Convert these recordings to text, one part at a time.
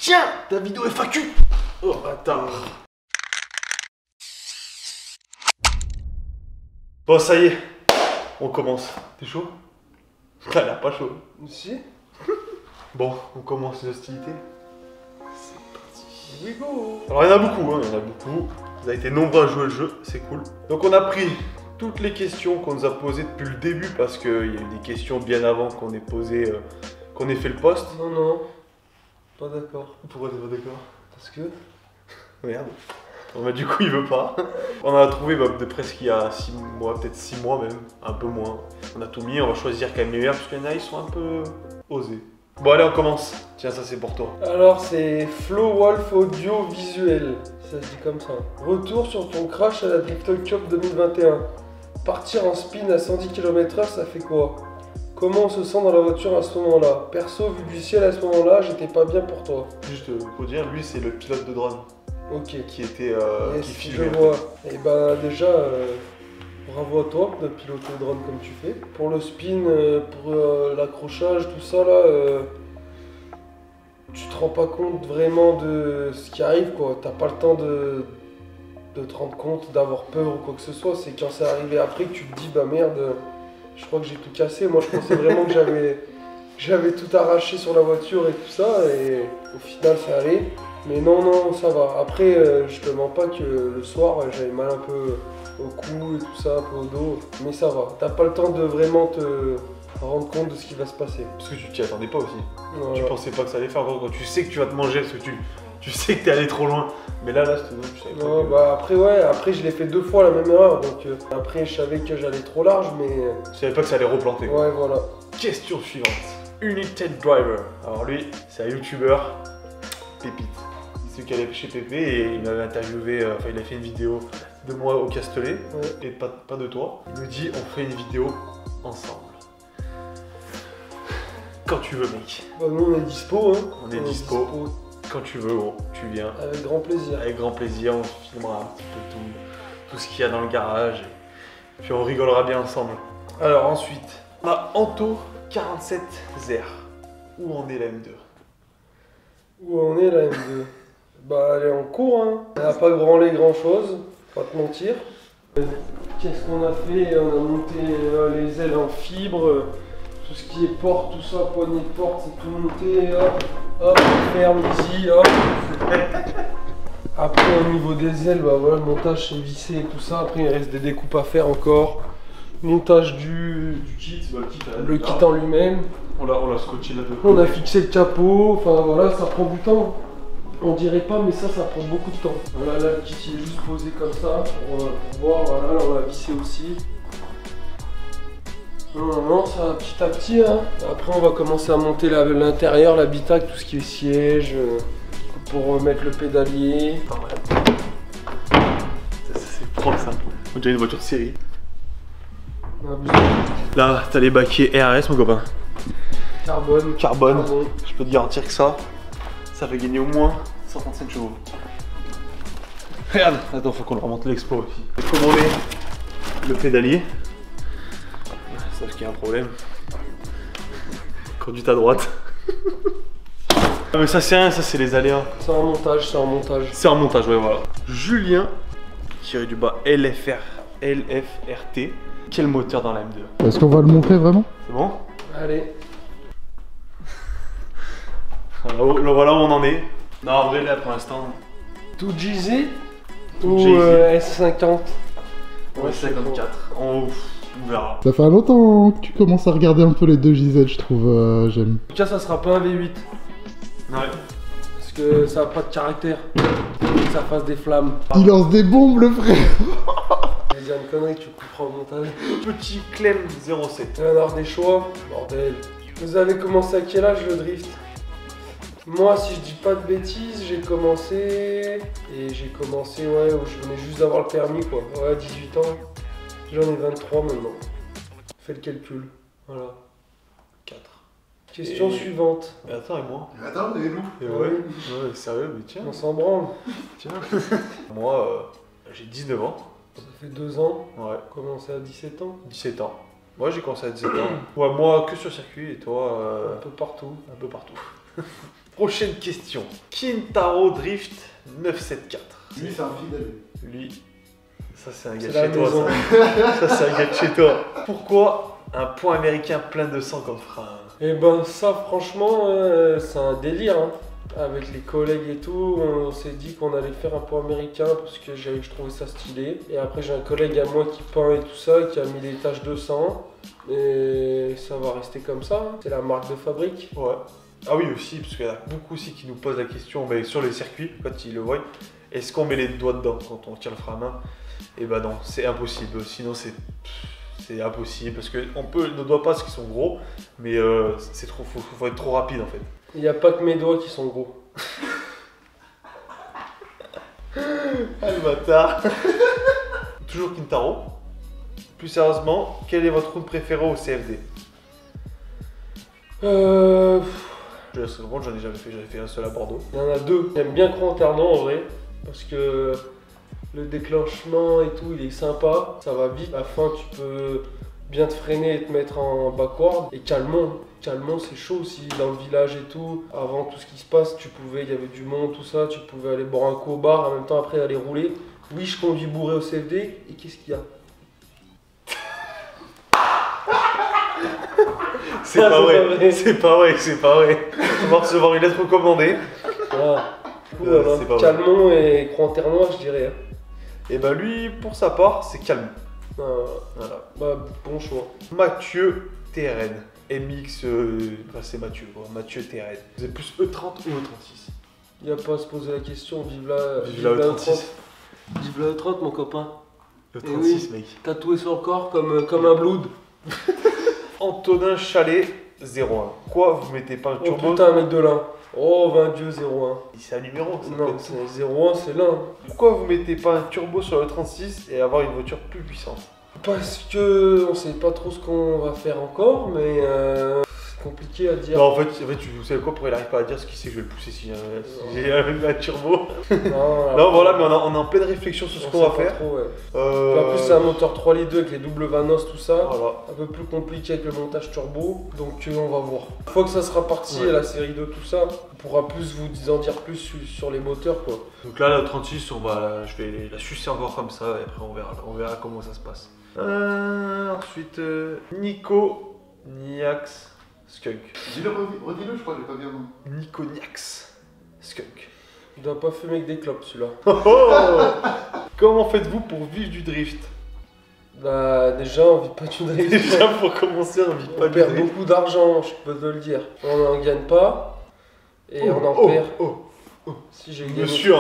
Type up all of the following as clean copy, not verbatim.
Tiens, ta vidéo FAQ. Oh bâtard. Bon, ça y est, on commence. T'es chaud? T'as l'air pas chaud. Si. Bon, on commence les hostilités. C'est parti. We go. Alors il y en a beaucoup, il y en a beaucoup. Vous avez été nombreux à jouer le jeu, c'est cool. Donc on a pris toutes les questions qu'on nous a posées depuis le début parce qu'il y a eu des questions bien avant qu'on ait posé, qu'on ait fait le post. Non, non. Pas d'accord. Pourquoi t'es pas d'accord? Parce que. Merde. Bon, bah, du coup il veut pas. On a trouvé de presque il y a 6 mois, peut-être 6 mois même, un peu moins. On a tout mis, on va choisir quand même les meilleurs parce qu'il y en a, ils sont un peu osés. Bon allez, on commence. Tiens, ça c'est pour toi. Alors c'est Flow Wolf Audio Visuel. Ça se dit comme ça. Retour sur ton crash à la Drift Cup 2021. Partir en spin à 110 km/h, ça fait quoi? Comment on se sent dans la voiture à ce moment-là? Perso, vu du ciel à ce moment-là, j'étais pas bien pour toi. Juste pour dire, lui c'est le pilote de drone. Ok. Qui était Yes, qui je filmait. vois. Et ben déjà, bravo à toi de piloter le drone comme tu fais. Pour le spin, pour l'accrochage, tout ça là, tu te rends pas compte vraiment de ce qui arrive quoi. T'as pas le temps de te rendre compte, d'avoir peur ou quoi que ce soit. C'est quand c'est arrivé après que tu te dis bah merde, je crois que j'ai tout cassé. Moi je pensais vraiment que j'avais tout arraché sur la voiture et tout ça et au final ça allait. Mais non, non, ça va. Après, je te mens pas que le soir, j'avais mal un peu au cou et tout ça, un peu au dos. Mais ça va. T'as pas le temps de vraiment te rendre compte de ce qui va se passer. Parce que tu t'y attendais pas aussi. Voilà. Tu pensais pas que ça allait faire. Quand tu sais que tu vas te manger parce que tu sais que t'es allé trop loin. Mais là, tu savais pas. Non, bah après, ouais, après je l'ai fait 2 fois la même erreur. Donc après, je savais que j'allais trop large, mais. Tu savais pas que ça allait replanter. Ouais, voilà. Question suivante. United Driver. Alors lui, c'est un YouTuber pépite. C'est celui qui allait chez Pépé et il m'avait interviewé, enfin il a fait une vidéo de moi au Castellet et pas de toi. Il me dit on fait une vidéo ensemble. Quand tu veux mec. Bah, nous on est dispo, hein. On est dispo. Quand tu veux gros, tu viens. Avec grand plaisir. Avec grand plaisir, on filmera un petit peu tout ce qu'il y a dans le garage. Et puis on rigolera bien ensemble. Alors ensuite, on a Anto 47ZR. Où en est la M2? Où on est la M2? Bah elle est en cours, hein. Elle n'a pas branlé grand chose, pas te mentir. Qu'est-ce qu'on a fait? On a monté les ailes en fibre, tout ce qui est porte, tout ça, poignée de porte, c'est tout monté, hop, hop, ferme ici, hop. Après au niveau des ailes, bah voilà, le montage c'est vissé et tout ça. Après il reste des découpes à faire encore. Montage du kit, le kit en lui-même. On l'a scotché là-dedans. On a fixé le capot, enfin voilà, ça prend du temps. On dirait pas, mais ça prend beaucoup de temps. Voilà, là, le kit il est juste posé comme ça pour voir. Voilà, là, on l'a vissé aussi. Non, non, non, ça va petit à petit. Hein. Après, on va commencer à monter l'intérieur, l'habitacle, tout ce qui est siège, pour mettre le pédalier. Ça c'est propre ça. On dirait une voiture de série. Là, t'as les baquets RS, mon copain. Carbone. Carbone. Je peux te garantir que ça fait gagner au moins 135 chevaux. Regarde, attends, faut qu'on le remonte l'expo aussi. Faut commander le pédalier. Sauf qu'il y a un problème. Conduite à droite. Ah mais ça c'est rien, ça c'est les aléas. C'est en montage, c'est en montage. C'est en montage, ouais voilà. Julien, tiré du bas LFRT. Quel moteur dans la M2? Est-ce qu'on va le montrer vraiment? C'est bon? Allez. Voilà où on en est. Non, en vrai, là pour l'instant. Tout GZ Tout ou GZ. S50? Ouais, 54. On verra. Ça fait longtemps que tu commences à regarder un peu les deux JZ, je trouve, j'aime. En tout cas, ça sera pas un V8. Ouais. Parce que ça a pas de caractère. Que ça fasse des flammes. Il lance des bombes, le frère. Je vais dire une connerie que tu couperas au montage. Petit Clem 07. Il va y en avoir des choix. Bordel. Vous avez commencé à quel âge le drift? Moi, si je dis pas de bêtises, j'ai commencé. Ouais, où je venais juste d'avoir le permis quoi. Ouais, 18 ans. J'en ai 23 maintenant. Fais le calcul. Voilà. 4. Question suivante. Mais attends, et moi? Attends, les loups. Et Ah ouais. oui. Ouais, sérieux, mais tiens. On s'en branle. Tiens. Moi, j'ai 19 ans. Ça fait 2 ans. Ouais. Commencé à 17 ans. 17 ans. Moi, j'ai commencé à 17 ans. Ouais, moi, que sur circuit et toi, Un peu partout. un peu partout. Prochaine question. Kintaro Drift 974. Lui, c'est un fidèle. Lui, ça c'est un gars C'est la de chez toi, maison. ça. Ça c'est un gars de chez toi. Pourquoi un point américain plein de sang comme frein? Et ben ça franchement c'est un délire hein. Avec les collègues et tout, on s'est dit qu'on allait faire un pot américain parce que je trouvais ça stylé. Et après j'ai un collègue à moi qui peint et tout ça, qui a mis des taches de sang. Et ça va rester comme ça, hein. C'est la marque de fabrique. Ouais. Ah oui aussi, parce qu'il y en a beaucoup aussi qui nous posent la question, mais sur les circuits, quand ils le voient, est-ce qu'on met les doigts dedans quand on tire le frein à main? Et bah non, c'est impossible, sinon c'est impossible, parce qu'on peut, nos doigts passent qui sont gros, mais c'est trop, faut être trop rapide en fait. Il n'y a pas que mes doigts qui sont gros. Ah le bâtard. Toujours Kintaro. Plus sérieusement, quelle est votre route préférée au CFD? Je laisse répondre, j'en ai jamais fait, j'en ai fait un seul à Bordeaux. Il y en a deux. J'aime bien Cran-Ternon en vrai, parce que le déclenchement et tout, il est sympa, ça va vite. À la fin, tu peux bien te freiner et te mettre en backward. Et Calmont, c'est chaud aussi, dans le village et tout. Avant tout ce qui se passe, il y avait du monde, tout ça, tu pouvais aller boire un coup au bar, en même temps après aller rouler. Oui, je conduis bourré au CFD, et qu'est-ce qu'il y a? C'est pas vrai, c'est pas vrai, c'est pas vrai. On va recevoir une lettre recommandée. Voilà. Voilà. C'est pas vrai. Calmont et Cran-Ternois, je dirais. Et bah lui, pour sa part, c'est calme. Voilà. Bah, bon choix. Mathieu TRN. MX, bah c'est Mathieu, quoi. Mathieu TRN. Vous êtes plus E30 ou E36? Il n'y a pas à se poser la question, vive la E36. Vive la E30, mon copain. E36, oui. mec. Tatoué sur le corps comme un blood. Antonin Chalet 01. Quoi, vous mettez pas un Oh turbo? putain, mec de l'un. Oh, 22 01. C'est un numéro, ça Non, peut être c'est 01, c'est l'un. Pourquoi vous mettez pas un turbo sur le 36 et avoir une voiture plus puissante? Parce que on sait pas trop ce qu'on va faire encore, mais c'est compliqué à dire. Non, en fait, vous savez quoi, pourquoi il arrive pas à dire ce qu'il sait que je vais le pousser si j'ai un turbo? Non, voilà, mais on est en pleine réflexion sur ce qu'on va faire. Trop, ouais. En plus, c'est un moteur 3 litres 2 avec les doubles vanos, tout ça. Voilà. Un peu plus compliqué avec le montage turbo, donc on va voir. Une fois que ça sera parti, Ouais. la série 2, tout ça, on pourra plus vous en dire plus sur les moteurs, quoi. Donc là, la 36, je vais la sucer encore comme ça et après on verra comment ça se passe. Ensuite, Nico Niax Skunk. Dis-le, redis-le, je crois que j'ai pas bien entendu. Nico Niax Skunk. Il doit pas fumer avec des clopes, celui-là. Comment faites-vous pour vivre du drift? Bah, déjà, on vit pas du drift. Déjà, pour commencer, on vit pas On du perd drift. beaucoup d'argent, je peux te le dire. On n'en gagne pas, et on en perd. Si j'ai gagné. Monsieur,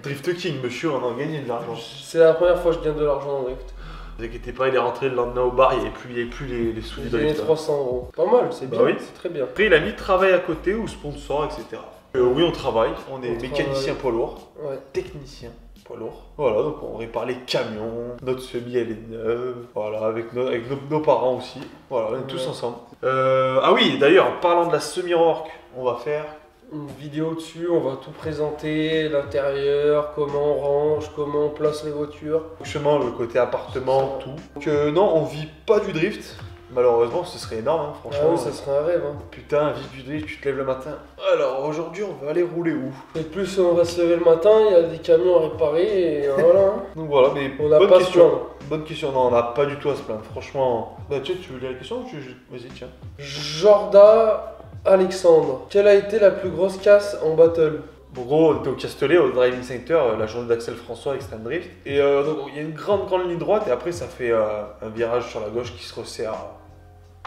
Drift King, monsieur, on en gagne de l'argent. C'est la première fois que je gagne de l'argent en drift. Ne vous inquiétez pas, il est rentré le lendemain au bar, il n'y avait plus les sous du J'ai gagné drift. 300 €. Pas mal, c'est Bah bien, oui. c'est très bien. Après, il a mis travail à côté ou sponsor, etc. Oui, on travaille, on est On mécanicien poids lourd, Ouais. technicien poids lourd. Voilà, donc on répare les camions, notre semi elle est neuve, voilà, avec nos parents aussi. Voilà, on est tous Ouais. ensemble. Ah oui, d'ailleurs, en parlant de la semi-remorque, on va faire. Une vidéo dessus, on va tout présenter, l'intérieur, comment on range, comment on place les voitures. Chemin, le côté appartement, tout. Donc non, on vit pas du drift. Malheureusement, ce serait énorme, hein, Ah franchement. oui, ça serait un rêve. Hein. Putain, vivre du drift, tu te lèves le matin. Alors aujourd'hui, on va aller rouler où? Et plus on va se lever le matin, il y a des camions à réparer et voilà. Hein. Donc voilà, mais On n'a bonne pas à se question. plaindre. Bonne question, non, on n'a pas du tout à se plaindre, franchement. Bah tu veux lire la question ou vas-y, tiens. Jorda Alexandre, quelle a été la plus grosse casse en battle? En gros, on était au Castellet, au Driving Center, la journée d'Axel François Extreme Drift. Et donc il y a une grande ligne droite et après ça fait un virage sur la gauche qui se resserre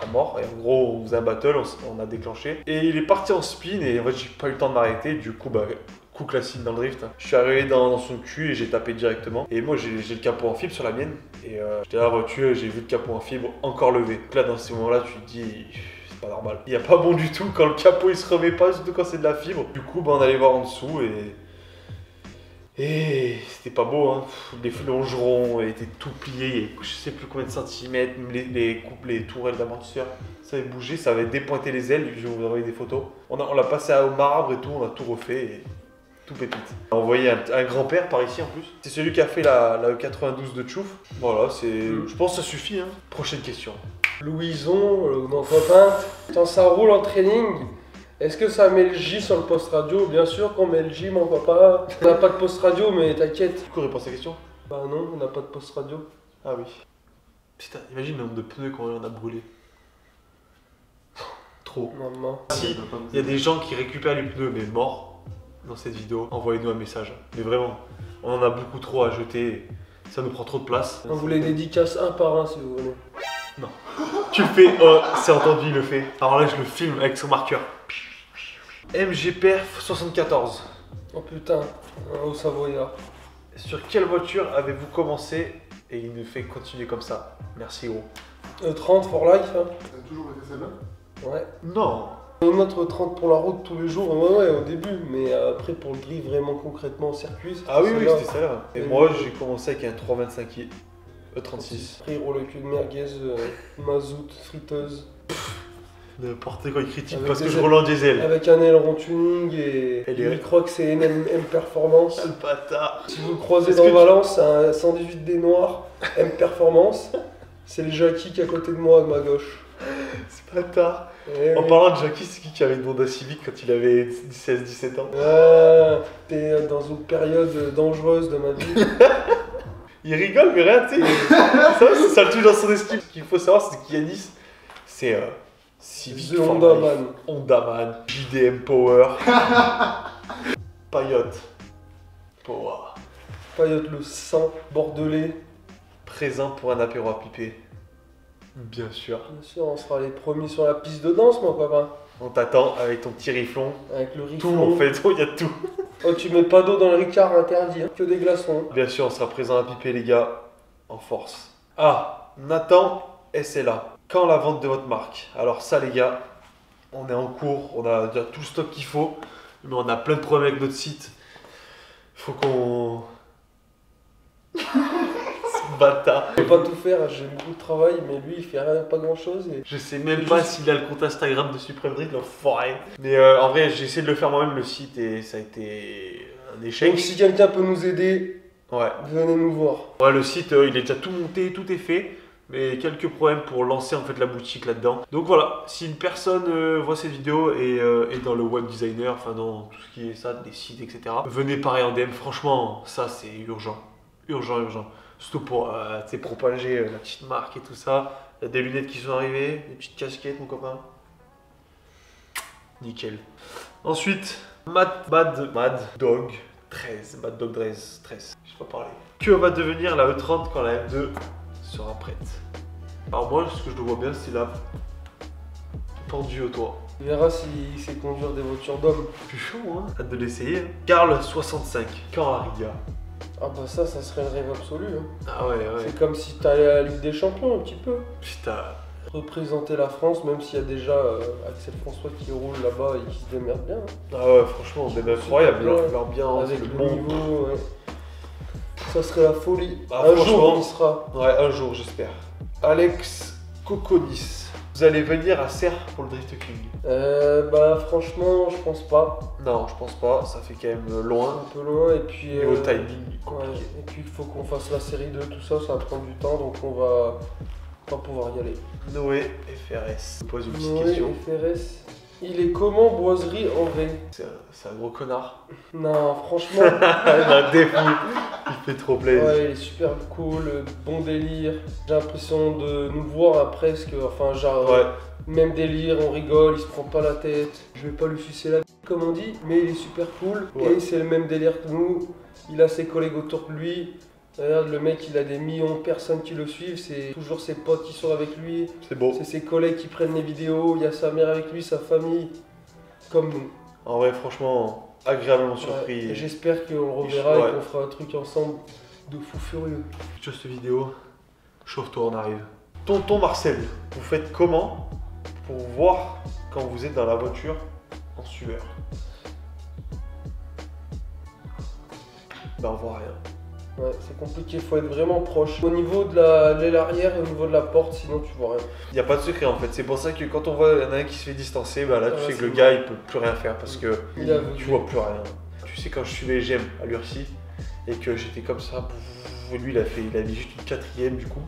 à mort. Et en gros, on faisait un battle, on a déclenché. Et il est parti en spin et en fait j'ai pas eu le temps de m'arrêter. Du coup, bah, coup classique dans le drift. Hein. Je suis arrivé dans son cul et j'ai tapé directement. Et moi j'ai le capot en fibre sur la mienne. Et j'étais à la voiture, j'ai vu le capot en fibre encore levé. Donc là, dans ces moments-là, tu te dis. Pas normal. Il n'y a pas bon du tout quand le capot il se remet pas, surtout quand c'est de la fibre. Du coup, bah, on allait voir en dessous et c'était pas beau. Hein. Les longerons étaient tout pliés, je sais plus combien de centimètres, les tourelles d'amortisseur, ça avait bougé, ça avait dépointé les ailes. Je vais vous envoyer des photos. On l'a passé au marbre et tout, on a tout refait. Et tout pépite. On a envoyé un grand-père par ici en plus. C'est celui qui a fait la E92 de Tchouf. Voilà, je pense que ça suffit. Hein. Prochaine question. Louison, mon copain, quand ça roule en training, Est-ce que ça met le J sur le post radio? Bien sûr qu'on met le J, mon papa. On n'a pas de post radio, mais t'inquiète. Du coup, réponse à la question. Bah non, on n'a pas de post radio. Ah oui. Putain, imagine le nombre de pneus qu'on a brûlé. Trop. Maman. Si il y a des gens qui récupèrent les pneus mais morts dans cette vidéo, envoyez-nous un message. Mais vraiment, on en a beaucoup trop à jeter. Ça nous prend trop de place. On vous les dédicace un par un si vous voulez. Non. Tu le fais, oh, c'est entendu, il le fait. Alors là, je le filme avec son marqueur. MGPerf 74. Oh putain, au Savoyard. Sur quelle voiture avez-vous commencé? Et il nous fait continuer comme ça. Merci gros. 30 for life, hein. T'as toujours été celle-là? Ouais. Non. Notre 30 pour la route tous les jours, ouais, au début, mais après pour le drift vraiment concrètement au circuit. Ah oui, oui, celle-là. c'était celle-là. Et Et moi, moi, j'ai commencé avec un 325i E36. Après, il roule le cul de merguez, mazout, friteuse. N'importe quoi, il critique Avec parce que des je roule en diesel. Avec un aileron tuning et Et les- il croit que c'est M Performance. Le bâtard. Si vous le croisez Est-ce dans que tu- Valence, c'est un 118D noir M Performance. C'est le Jackie qui est à côté de moi à ma gauche. C'est bâtard. Et En oui. parlant de Jackie, c'est qui avait une Honda Civic quand il avait 16-17 ans? T'es dans une période dangereuse de ma vie. Il rigole, mais rien, tu sais. Ça le tue dans son esprit. Ce qu'il faut savoir, c'est qu'Yanis, c'est Civic. The for Honda life. Man. Honda Man, JDM Power. Payotte. Power. Payotte le sang bordelais. Présent pour un apéro à piper. Bien sûr. Bien sûr, on sera les premiers sur la piste de danse, mon copain. On t'attend avec ton petit riflon. Avec le Tout, riflon. on fait tout, il y a tout. Oh, tu mets pas d'eau dans le Ricard, interdit, hein. Que des glaçons. Bien sûr, on sera présent à piper, les gars, en force. Ah, Nathan SLA. Quand la vente de votre marque? Alors ça, les gars, on est en cours, on a déjà tout le stock qu'il faut, mais on a plein de problèmes avec notre site. Faut qu'on... Ce bâtard. Je peux pas tout faire, j'ai beaucoup de travail, mais lui il fait rien, pas grand chose. Et... Je sais même pas s'il a le compte Instagram de Supreme Drift, l'enfoiré. Mais en vrai, j'ai essayé de le faire moi-même, le site, et ça a été un échec. Donc si quelqu'un peut nous aider, Ouais. venez nous voir. Ouais, le site, il est déjà tout monté, tout est fait. Mais quelques problèmes pour lancer en fait la boutique là-dedans. Donc voilà, si une personne voit cette vidéo et est dans le web designer, enfin dans tout ce qui est ça, des sites, etc. Venez pareil en DM, franchement, ça c'est urgent. Urgent, urgent. Surtout pour tu sais, propager la petite marque et tout ça. Il y a des lunettes qui sont arrivées, des petites casquettes, mon copain. Nickel. Ensuite, Mad Dog 13. Mad Dog 13. Je sais pas parler. Que va devenir la E30 quand la M2 sera prête? Alors moi, ce que je le vois bien, c'est la pendue au toit. Il verra s'il sait conduire des voitures d'hommes. Plus chaud, hein? Hâte de l'essayer. Hein. Carl 65. Quand la Riga? Ah bah ça serait le rêve absolu. Hein. Ah ouais, ouais. C'est comme si t'allais à la Ligue des Champions un petit peu. Putain. Représenter la France, même s'il y a déjà Axel François qui roule là-bas et qui se démerde bien. Hein. Ah ouais, franchement, c'est même incroyable. L'ambiance, Avec le le bon. niveau, ouais. Ça serait la folie. Ah, un franchement. jour on y sera. Ouais, un jour, j'espère. Alex Coconis. Vous allez venir à Serres pour le Drift King? Bah franchement, je pense pas. Non, je pense pas. Ça fait quand même loin. Un peu loin et puis... Niveau timing, ouais, compliqué. et puis il faut qu'on fasse la série 2, tout ça, ça va prendre du temps, donc on va pas pouvoir y aller. Noé FRS. Je pose une petite Noé question. FRS, il est comment Boiserie en vrai? C'est un gros connard. Non, franchement, Il a un défaut. Il fait trop plaisir. ouais, il est super cool, bon délire. J'ai l'impression de nous voir à presque, enfin genre, Ouais. même délire, on rigole, il se prend pas la tête. Je vais pas lui sucer la b***, comme on dit, mais il est super cool. Ouais. Et c'est le même délire que nous, il a ses collègues autour de lui. Regarde, le mec, il a des millions de personnes qui le suivent, c'est toujours ses potes qui sont avec lui. C'est beau. C'est ses collègues qui prennent les vidéos, il y a sa mère avec lui, sa famille, comme nous. En vrai, franchement, agréablement surpris. Ouais, et j'espère qu'on le reverra Ouais. et qu'on fera un truc ensemble de fou furieux. Sur cette vidéo, chauffe-toi, on arrive. Tonton Marcel, vous faites comment pour voir quand vous êtes dans la voiture en sueur? Ben, on voit rien. Ouais, c'est compliqué, faut être vraiment proche. Au niveau de l'aile arrière et au niveau de la porte, sinon tu vois rien. Il n'y a pas de secret en fait. C'est pour ça que quand on voit il y en a un qui se fait distancer, bah là tu Ouais, sais que c'est le bon. gars il peut plus rien faire parce que Il est aveuglé. tu vois plus rien. Tu sais, quand je suivais GM à l'URSI et que j'étais comme ça, lui il a mis juste une quatrième du coup.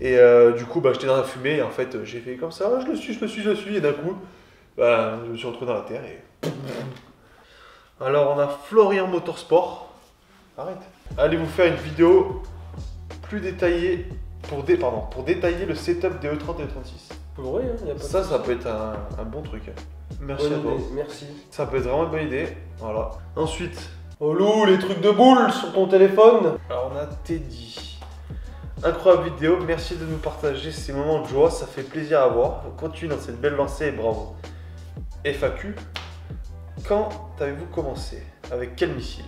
Et du coup bah, j'étais dans la fumée et en fait j'ai fait comme ça, je le suis et d'un coup Bah, je me suis retrouvé dans la terre et... Alors on a Florian Motorsport. Arrête. Allez vous faire une vidéo plus détaillée pour détailler le setup des E30 et E36. Ouais, hein, y a pas de Ça souci. peut être un bon truc. Merci Bonne à toi. idée, merci. Ça peut être vraiment une bonne idée. Voilà. Ensuite, Oh Lou, les trucs de boule sur ton téléphone. alors on a Teddy. Incroyable vidéo, merci de nous partager ces moments de joie, ça fait plaisir à voir. Continue dans cette belle lancée et bravo. FAQ, quand avez-vous commencé? Avec quel missile?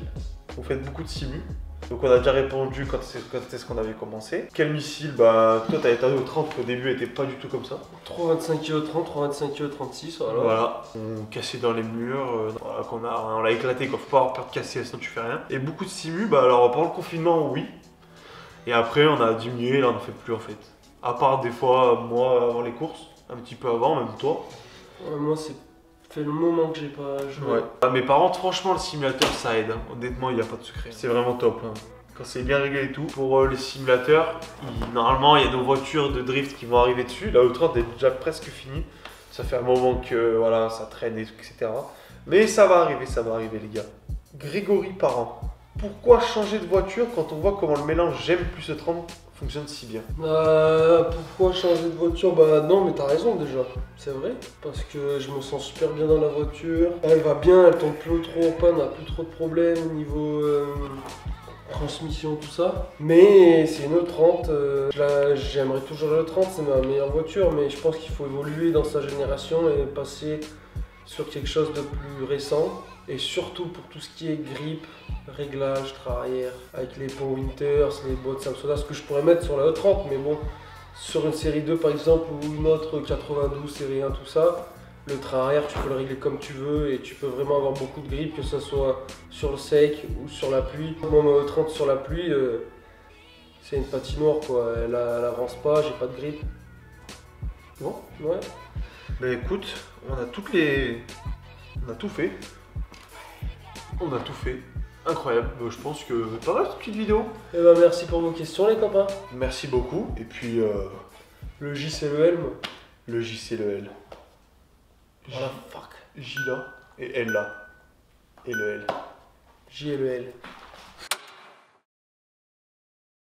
Vous faites beaucoup de simu. Donc on a déjà répondu quand est-ce qu'on avait commencé. Quel missile? Bah toi t'avais au 30 au début était pas du tout comme ça. 325 kg 30, 325 kg 36, voilà. Voilà, on cassait dans les murs, voilà, on l'a éclaté quoi, faut pas avoir peur de casser sinon tu fais rien. Et beaucoup de simu, bah alors pendant le confinement oui. Et après on a diminué, là on en fait plus en fait. À part des fois moi avant les courses, un petit peu avant, même toi. Ouais, moi c'est fait le moment que j'ai pas joué. Ouais. Mais par contre franchement le simulateur ça aide, hein. Honnêtement il n'y a pas de secret. C'est vraiment top. Hein. Quand c'est bien réglé et tout. Pour les simulateurs, normalement il y a nos voitures de drift qui vont arriver dessus. La E30 est déjà presque finie. Ça fait un moment que voilà, ça traîne, etc. Mais ça va arriver les gars. Grégory Parent. Pourquoi changer de voiture quand on voit comment le mélange j'aime plus E30 fonctionne si bien? Pourquoi changer de voiture? Bah non, mais t'as raison déjà, c'est vrai. Parce que je me sens super bien dans la voiture. Elle va bien, elle tombe plus trop en panne, elle a plus trop de problèmes au niveau transmission, tout ça. Mais c'est une E30, j'aimerais toujours la E30, c'est ma meilleure voiture, mais je pense qu'il faut évoluer dans sa génération et passer sur quelque chose de plus récent. Et surtout pour tout ce qui est grip, réglage, train arrière, avec les ponts Winters, les boîtes Samsonite, ce que je pourrais mettre sur la E30, mais bon, sur une série 2 par exemple, ou une autre 92, série 1, tout ça, le train arrière, tu peux le régler comme tu veux et tu peux vraiment avoir beaucoup de grip, que ce soit sur le sec ou sur la pluie. Moi, ma E30 sur la pluie, c'est une patinoire quoi, elle avance pas, j'ai pas de grip. Bon, ouais. Bah écoute, on a tout fait. On a tout fait. Incroyable. Je pense que pas mal cette petite vidéo. Et bah merci pour vos questions les copains. Merci beaucoup. Et puis Le J c'est le L. le J c'est le L. Voilà, fuck. J là et L là. Et le L. J et le L.